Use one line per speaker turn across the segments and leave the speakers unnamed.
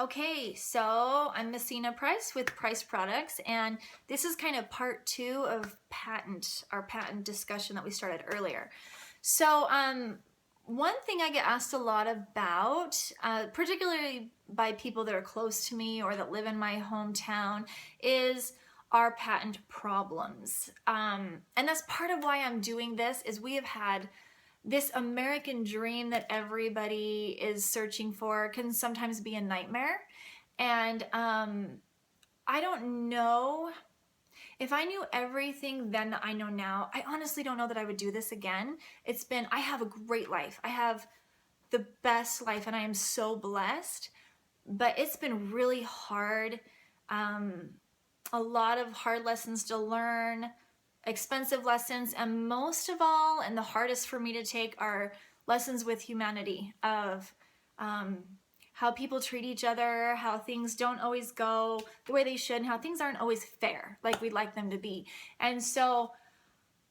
Okay, so I'm Mecinna Price with Price Products, and this is kind of part 2 of our patent discussion that we started earlier. So one thing I get asked a lot about, particularly by people that are close to me or that live in my hometown, is our patent problems. And that's part of why I'm doing this, is we have had this American dream that everybody is searching for can sometimes be a nightmare. And I don't know if I knew everything then that I know now. I honestly don't know that I would do this again. I have a great life. I have the best life and I am so blessed, but it's been really hard. A lot of hard lessons to learn, expensive lessons, and most of all, and the hardest for me to take, are lessons with humanity, of how people treat each other, how things don't always go the way they should, and how things aren't always fair like we'd like them to be. And so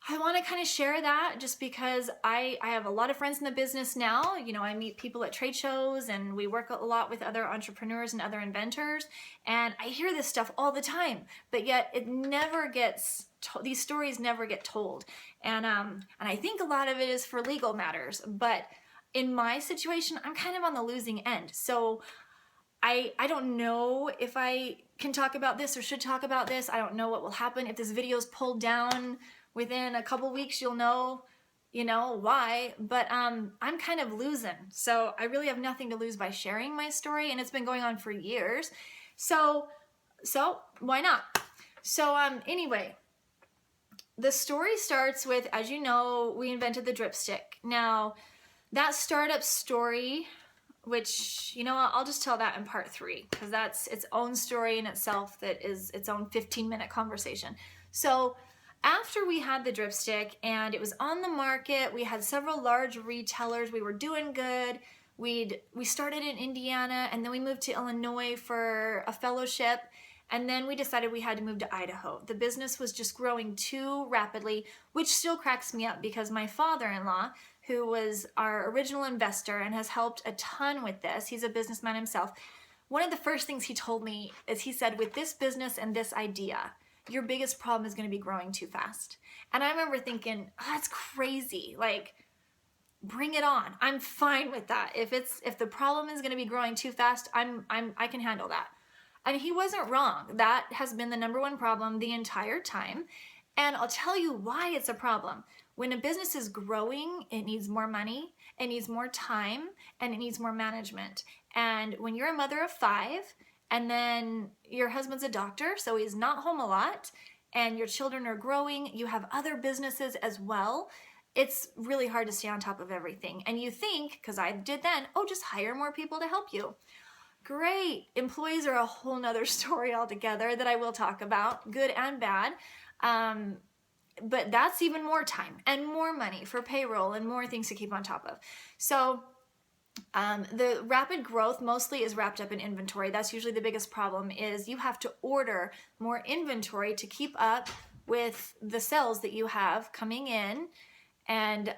I want to kind of share that, just because I have a lot of friends in the business now. You know, I meet people at trade shows and we work a lot with other entrepreneurs and other inventors, and I hear this stuff all the time, but yet it never gets these stories never get told. And I think a lot of it is for legal matters, but in my situation, I'm kind of on the losing end. So I don't know if I can talk about this or should talk about this. I don't know what will happen if this video is pulled down. Within a couple weeks, you'll know, why, but I'm kind of losing. So I really have nothing to lose by sharing my story, and it's been going on for years. So why not? So anyway, the story starts with, as you know, we invented the Dripstik. Now, that startup story, which, I'll just tell that in part 3, because that's its own story in itself, that is its own 15-minute conversation. So after we had the Dripstik and it was on the market, we had several large retailers, we were doing good. We started in Indiana, and then we moved to Illinois for a fellowship, and then we decided we had to move to Idaho. The business was just growing too rapidly, which still cracks me up, because my father-in-law, who was our original investor and has helped a ton with this, he's a businessman himself, one of the first things he told me is, he said, with this business and this idea, your biggest problem is going to be growing too fast. And I remember thinking, oh, that's crazy. Like, bring it on. I'm fine with that. If the problem is going to be growing too fast, I can handle that. And he wasn't wrong. That has been the #1 problem the entire time. And I'll tell you why it's a problem. When a business is growing, it needs more money, it needs more time, and it needs more management. And when you're a mother of 5, and then your husband's a doctor, so he's not home a lot, and your children are growing, you have other businesses as well, it's really hard to stay on top of everything. And you think, because I did then, oh, just hire more people to help you. Great. Employees are a whole nother story altogether that I will talk about, good and bad. But that's even more time and more money for payroll and more things to keep on top of. So the rapid growth mostly is wrapped up in inventory. That's usually the biggest problem, is you have to order more inventory to keep up with the sales that you have coming in. And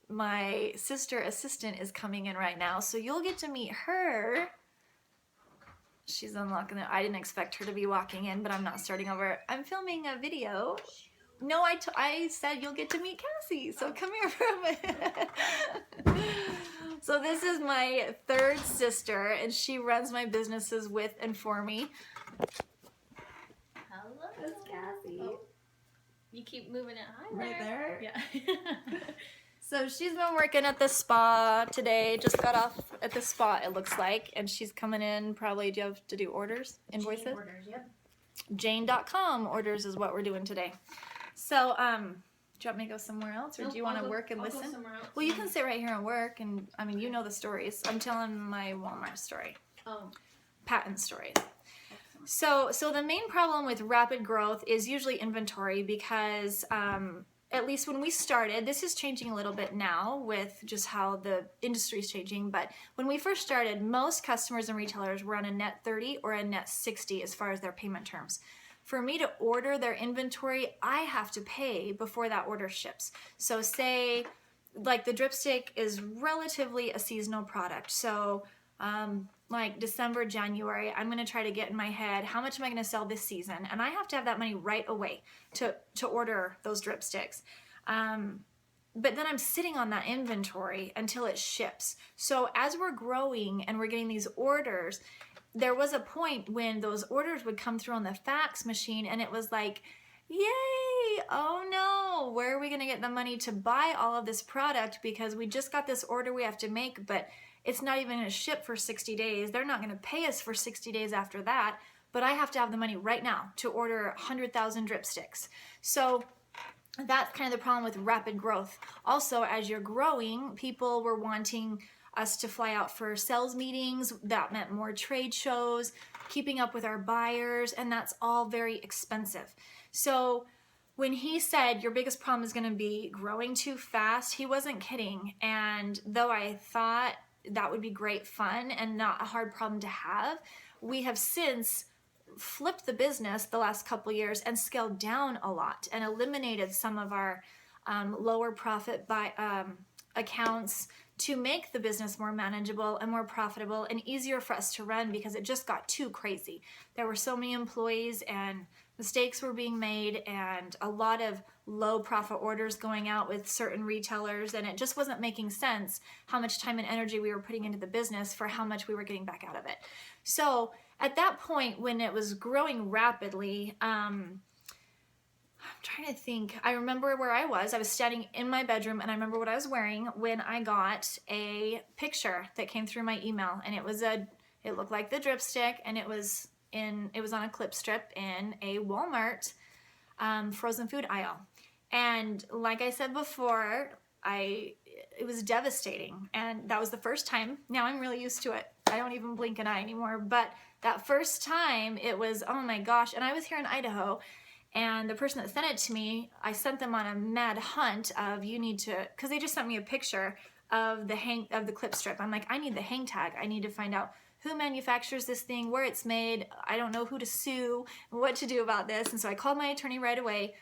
my sister assistant is coming in right now, so you'll get to meet her. She's unlocking it. I didn't expect her to be walking in, but I'm not starting over. I'm filming a video. No, I said you'll get to meet Cassie, so come here for a minute. So this is my 3rd sister, and she runs my businesses with and for me.
Hello.
That's Cassie.
Oh. You keep moving it higher.
Right there?
Yeah.
So she's been working at the spa today, just got off at the spa, it looks like, and she's coming in probably, do you have to do orders, invoices?
Jane orders, yep.
Jane.com orders is what we're doing today. So, do you want me to go somewhere else, or do you want to work and
I'll
listen?
Go somewhere else.
Well, you can sit right here and work, and I mean, you know the stories. I'm telling my Walmart story.
Oh.
Patent stories. So the main problem with rapid growth is usually inventory, because at least when we started, this is changing a little bit now with just how the industry is changing, but when we first started, most customers and retailers were on a net 30 or a net 60 as far as their payment terms. For me to order their inventory, I have to pay before that order ships. So say, like, the Dripstik is relatively a seasonal product. So like December, January, I'm going to try to get in my head, how much am I going to sell this season? And I have to have that money right away to order those dripsticks. But then I'm sitting on that inventory until it ships. So as we're growing and we're getting these orders, there was a point when those orders would come through on the fax machine and it was like, yay, oh no, where are we going to get the money to buy all of this product, because we just got this order we have to make, but it's not even going to ship for 60 days. They're not going to pay us for 60 days after that, but I have to have the money right now to order 100,000 dripsticks. So that's kind of the problem with rapid growth. Also, as you're growing, people were wanting us to fly out for sales meetings. That meant more trade shows, keeping up with our buyers, and that's all very expensive. So when he said your biggest problem is going to be growing too fast, he wasn't kidding. And though I thought that would be great fun and not a hard problem to have, we have since flipped the business the last couple years and scaled down a lot and eliminated some of our lower profit by accounts to make the business more manageable and more profitable and easier for us to run, because it just got too crazy. There were so many employees and mistakes were being made and a lot of low profit orders going out with certain retailers, and it just wasn't making sense how much time and energy we were putting into the business for how much we were getting back out of it. So at that point, when it was growing rapidly, I'm trying to think. I remember where I was standing in my bedroom, and I remember what I was wearing when I got a picture that came through my email, and it looked like the dripstick, and it was on a clip strip in a Walmart frozen food aisle. And like I said before, it was devastating, and that was the first time. Now I'm really used to it. I don't even blink an eye anymore, but that first time it was, oh my gosh. And I was here in Idaho, and the person that sent it to me, I sent them on a mad hunt of, because they just sent me a picture of the clip strip. I'm like, I need the hang tag. I need to find out who manufactures this thing, where it's made. I don't know who to sue, what to do about this. And so I called my attorney right away.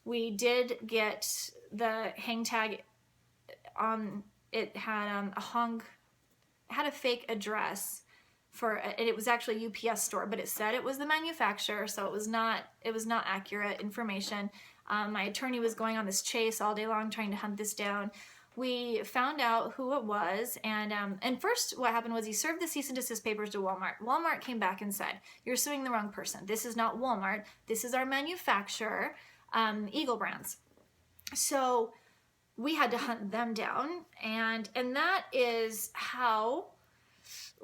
We did get the hang tag on. It had a fake address and it was actually a UPS store, but it said it was the manufacturer, so it was not accurate information. My attorney was going on this chase all day long trying to hunt this down. We found out who it was, and first what happened was he served the cease and desist papers to Walmart. Walmart came back and said, you're suing the wrong person. This is not Walmart. This is our manufacturer, Eagle Brands. So we had to hunt them down, and that is how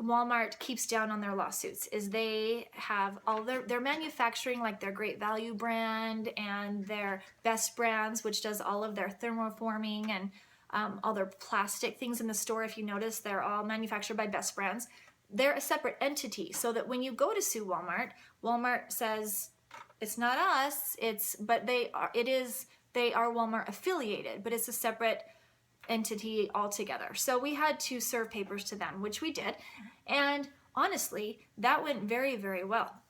Walmart keeps down on their lawsuits. Is they have all their manufacturing, like their Great Value brand and their Best Brands, which does all of their thermoforming and all their plastic things in the store. If you notice, they're all manufactured by Best Brands. They're a separate entity, so that when you go to sue Walmart, Walmart says it's not us. They are Walmart affiliated, but it's a separate entity altogether. So we had to serve papers to them, which we did. And honestly, that went very, very well.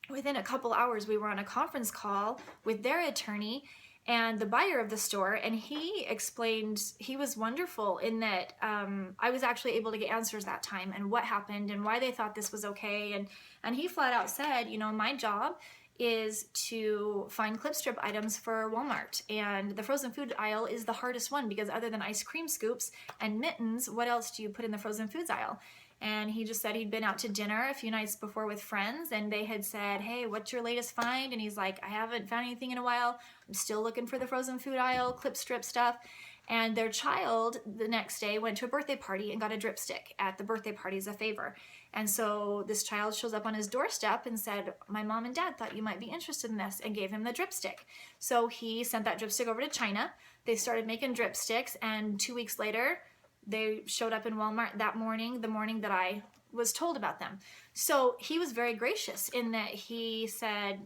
Within a couple hours, we were on a conference call with their attorney and the buyer of the store, and he explained, he was wonderful in that I was actually able to get answers that time and what happened and why they thought this was okay. And he flat out said, my job is to find clip strip items for Walmart, and the frozen food aisle is the hardest one, because other than ice cream scoops and mittens, what else do you put in the frozen foods aisle? And he just said he'd been out to dinner a few nights before with friends, and they had said, hey, what's your latest find? And he's like, I haven't found anything in a while. I'm still looking for the frozen food aisle, clip strip stuff. And their child the next day went to a birthday party and got a dripstick at the birthday party as a favor. And so this child shows up on his doorstep and said, my mom and dad thought you might be interested in this, and gave him the dripstick. So he sent that dripstick over to China. They started making dripsticks, and 2 weeks later, they showed up in Walmart that morning, the morning that I was told about them. So he was very gracious in that he said,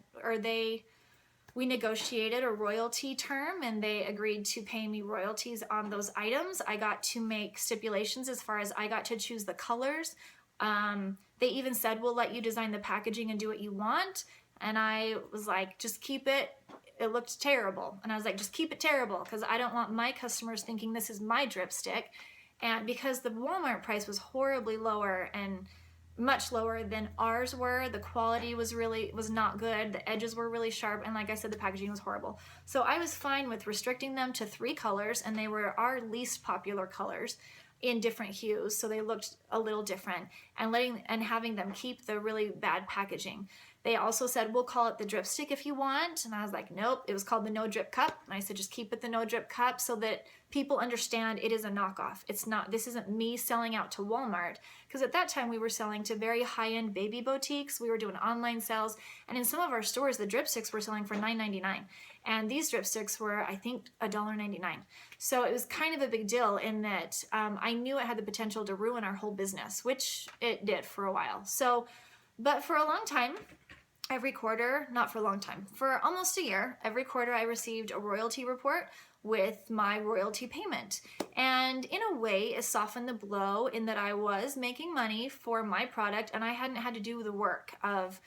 we negotiated a royalty term, and they agreed to pay me royalties on those items. I got to make stipulations as far as I got to choose the colors. They even said, we'll let you design the packaging and do what you want. And I was like, just keep it. It looked terrible. And I was like, just keep it terrible, because I don't want my customers thinking this is my dripstick. And because the Walmart price was horribly lower and much lower than ours were, the quality was not good, the edges were really sharp, and like I said, the packaging was horrible. So I was fine with restricting them to 3 colors, and they were our least popular colors in different hues, so they looked a little different, and having them keep the really bad packaging. They also said, we'll call it the Dripstik if you want, and I was like, nope, it was called the No Drip Cup, and I said, just keep it the No Drip Cup so that people understand it is a knockoff. This isn't me selling out to Walmart, because at that time we were selling to very high-end baby boutiques. We were doing online sales, and in some of our stores, the Dripsticks were selling for $9.99, and these Dripsticks were, I think, $1.99. So it was kind of a big deal in that I knew it had the potential to ruin our whole business, which it did for a while. So, but for a long time, every quarter, not for a long time, for almost a year, every quarter I received a royalty report with my royalty payment. And in a way, it softened the blow in that I was making money for my product and I hadn't had to do the work of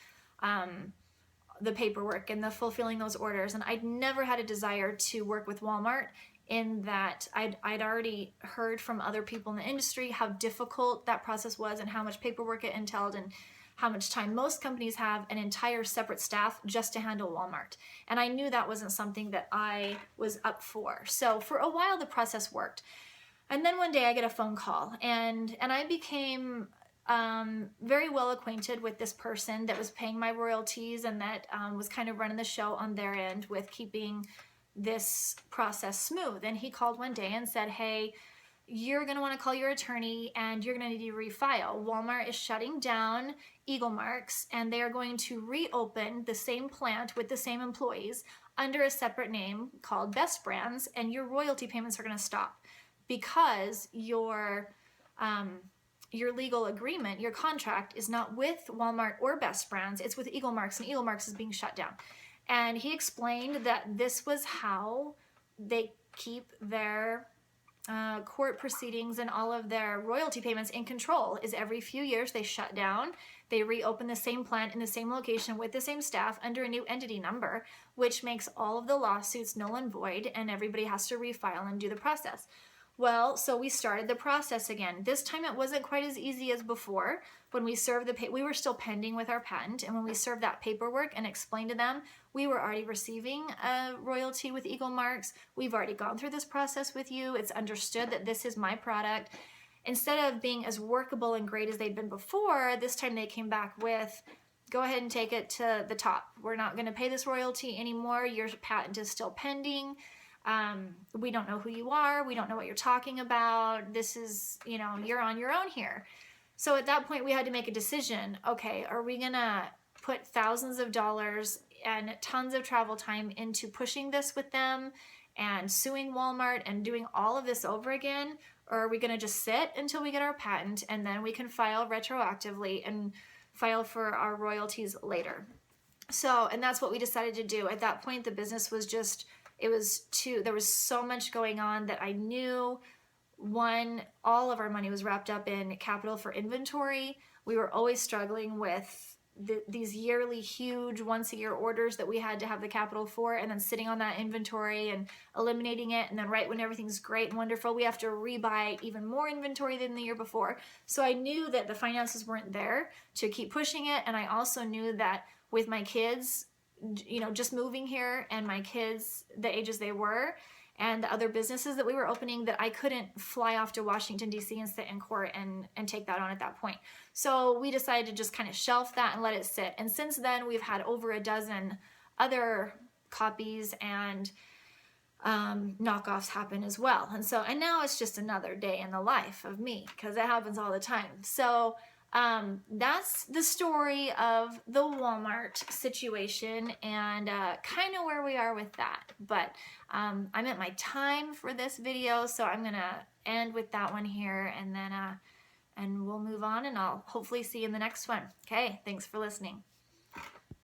the paperwork and the fulfilling those orders. And I'd never had a desire to work with Walmart, in that I'd already heard from other people in the industry how difficult that process was and how much paperwork it entailed, and how much time most companies have an entire separate staff just to handle Walmart. And I knew that wasn't something that I was up for. So for a while the process worked. And then one day I get a phone call, and I became very well acquainted with this person that was paying my royalties, and that was kind of running the show on their end with keeping this process smooth. And he called one day and said, hey, you're going to want to call your attorney and you're going to need to refile. Walmart is shutting down Eagle Marks, and they are going to reopen the same plant with the same employees under a separate name called Best Brands, and your royalty payments are going to stop because your legal agreement, your contract, is not with Walmart or Best Brands, it's with Eagle Marks, and Eagle Marks is being shut down. And he explained that this was how they keep their court proceedings and all of their royalty payments in control, is every few years they shut down, they reopen the same plant in the same location with the same staff under a new entity number, which makes all of the lawsuits null and void, and everybody has to refile and do the process. Well, so we started the process again. This time it wasn't quite as easy as before. When we served we were still pending with our patent, and when we served that paperwork and explained to them we were already receiving a royalty with Eagle Marks, we've already gone through this process with you, it's understood that this is my product. Instead of being as workable and great as they'd been before, this time they came back with, go ahead and take it to the top. We're not going to pay this royalty anymore. Your patent is still pending. We don't know who you are. We don't know what you're talking about. This is, you're on your own here. So at that point we had to make a decision. Okay, are we gonna put thousands of dollars and tons of travel time into pushing this with them and suing Walmart and doing all of this over again? Or are we gonna just sit until we get our patent, and then we can file retroactively and file for our royalties later? So, and that's what we decided to do. At that point, the business was just, there was so much going on that I knew, one, all of our money was wrapped up in capital for inventory. We were always struggling with these yearly huge once-a-year orders that we had to have the capital for, and then sitting on that inventory and eliminating it, and then right when everything's great and wonderful, we have to rebuy even more inventory than the year before. So I knew that the finances weren't there to keep pushing it, and I also knew that with my kids, just moving here, and my kids the ages they were, and the other businesses that we were opening, that I couldn't fly off to Washington, D.C. and sit in court and take that on at that point. So we decided to just kind of shelf that and let it sit. And since then, we've had over a dozen other copies and knockoffs happen as well. And now it's just another day in the life of me, because it happens all the time. So that's the story of the Walmart situation, and kind of where we are with that. But I'm at my time for this video, so I'm gonna end with that one here, and then and we'll move on, and I'll hopefully see you in the next one. Okay, thanks for listening.